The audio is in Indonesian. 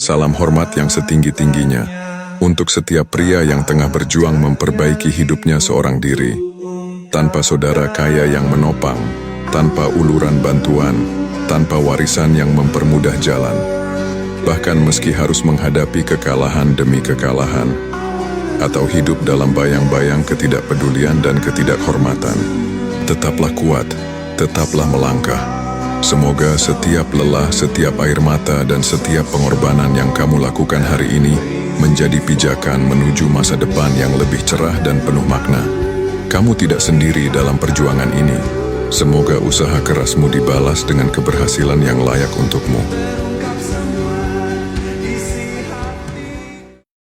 Salam hormat yang setinggi-tingginya untuk setiap pria yang tengah berjuang memperbaiki hidupnya seorang diri. Tanpa saudara kaya yang menopang, tanpa uluran bantuan, tanpa warisan yang mempermudah jalan. Bahkan meski harus menghadapi kekalahan demi kekalahan, atau hidup dalam bayang-bayang ketidakpedulian dan ketidakhormatan, tetaplah kuat, tetaplah melangkah. Semoga setiap lelah, setiap air mata, dan setiap pengorbanan yang kamu lakukan hari ini menjadi pijakan menuju masa depan yang lebih cerah dan penuh makna. Kamu tidak sendiri dalam perjuangan ini. Semoga usaha kerasmu dibalas dengan keberhasilan yang layak untukmu.